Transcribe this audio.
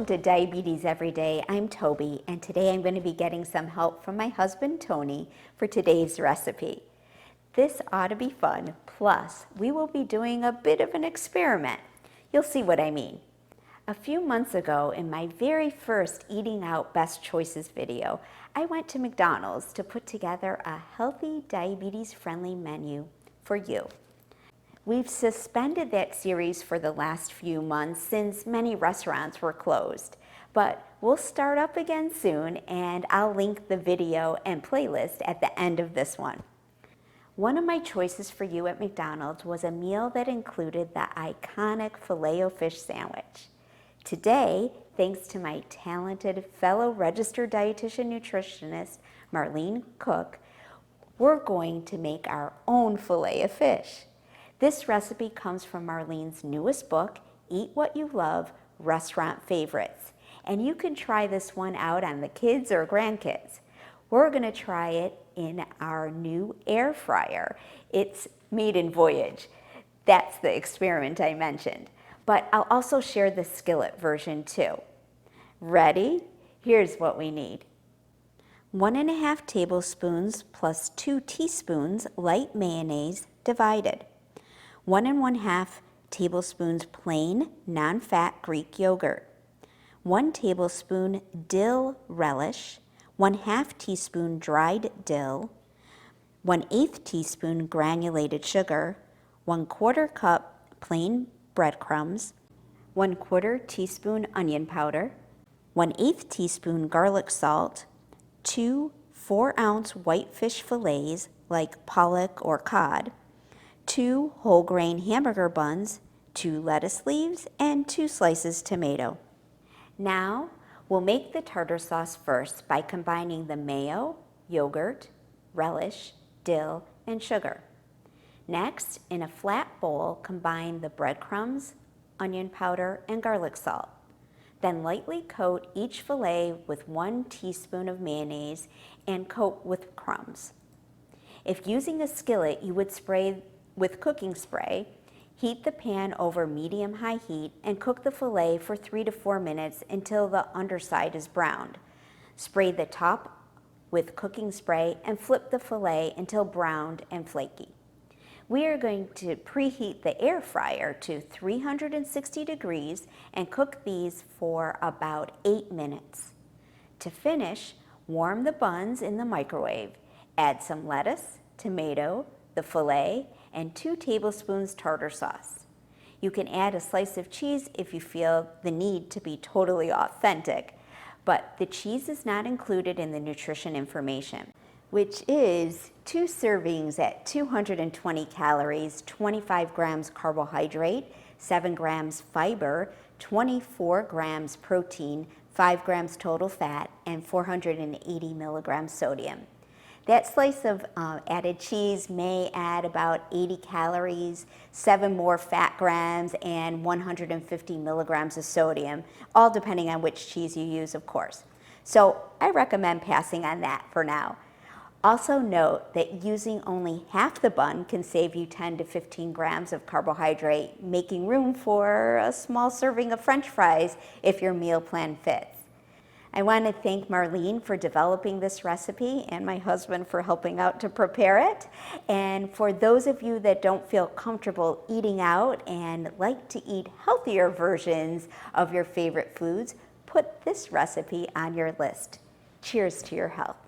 Welcome to Diabetes Every Day. I'm Toby, and today I'm going to be getting some help from my husband Tony for today's recipe. This ought to be fun, plus we will be doing a bit of an experiment. You'll see what I mean. A few months ago, in my very first Eating Out Best Choices video, I went to McDonald's to put together a healthy, diabetes-friendly menu for you. We've suspended that series for the last few months since many restaurants were closed, but we'll start up again soon, and I'll link the video and playlist at the end of this one. One of my choices for you at McDonald's was a meal that included the iconic filet-o-fish sandwich. Today, thanks to my talented fellow registered dietitian nutritionist, Marlene Koch, we're going to make our own filet-o-fish. This recipe comes from Marlene's newest book, Eat What You Love, Restaurant Favorites. And you can try this one out on the kids or grandkids. We're gonna try it in our new air fryer. It's Maiden Voyage. That's the experiment I mentioned. But I'll also share the skillet version too. Ready? Here's what we need. 1.5 tablespoons plus 2 teaspoons light mayonnaise divided. 1 1/2 tablespoons plain, non-fat Greek yogurt. 1 tablespoon dill relish, 1/2 teaspoon dried dill, 1/8 teaspoon granulated sugar, 1/4 cup plain breadcrumbs, 1/4 teaspoon onion powder, 1/8 teaspoon garlic salt, 2 4-ounce whitefish fillets like pollock or cod, 2 whole grain hamburger buns, 2 lettuce leaves, and 2 slices tomato. Now, we'll make the tartar sauce first by combining the mayo, yogurt, relish, dill, and sugar. Next, in a flat bowl, combine the breadcrumbs, onion powder, and garlic salt. Then lightly coat each fillet with 1 teaspoon of mayonnaise and coat with crumbs. If using a skillet, you would spray with cooking spray. Heat the pan over medium-high heat and cook the fillet for 3 to 4 minutes until the underside is browned. Spray the top with cooking spray and flip the fillet until browned and flaky. We are going to preheat the air fryer to 360 degrees and cook these for about 8 minutes. To finish, warm the buns in the microwave. Add some lettuce, tomato, the fillet, and 2 tablespoons tartar sauce. You can add a slice of cheese if you feel the need to be totally authentic, but the cheese is not included in the nutrition information, which is 2 servings at 220 calories, 25 grams carbohydrate, 7 grams fiber, 24 grams protein, 5 grams total fat, and 480 milligrams sodium. That slice of added cheese may add about 80 calories, 7 more fat grams, and 150 milligrams of sodium, all depending on which cheese you use, of course. So I recommend passing on that for now. Also note that using only half the bun can save you 10 to 15 grams of carbohydrate, making room for a small serving of French fries if your meal plan fits. I want to thank Marlene for developing this recipe and my husband for helping out to prepare it. And for those of you that don't feel comfortable eating out and like to eat healthier versions of your favorite foods, put this recipe on your list. Cheers to your health.